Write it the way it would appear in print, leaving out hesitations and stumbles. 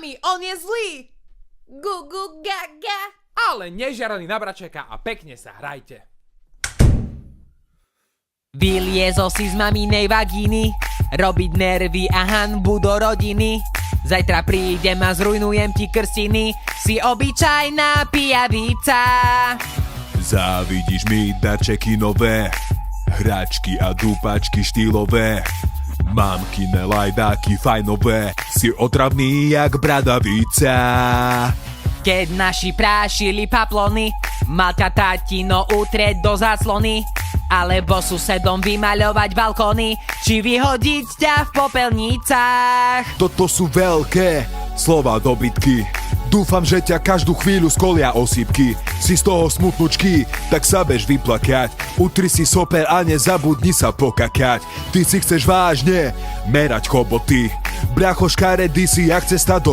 Mami, on je zlý! Gu, gu, ga, ga. Ale nežiarali na bračeka a pekne sa hrajte. Vyliezol si z maminej vagíny, robiť nervy a hanbu do rodiny. Zajtra prídem a zrujnujem ti krstiny, si obyčajná pijavica. Závidíš mi darčeky nové, hračky a dúpačky štýlové. Mamkine lajdáky fajnové, si otravný jak bradavica. Keď naši prášili paplony, mal ťa tatino utrieť do záclony, alebo susedom vymaľovať balkóny, či vyhodiť ťa v popelnicách. Toto sú veľké slova dobytky. Dúfam, že ťa každú chvíľu skolia osýpky. Si z toho smutnučky, tak sa bež vyplakať. Utri si soper a nezabudni sa pokakať. Ty si chceš vážne merať choboty. Bracho škaredý si jak cesta do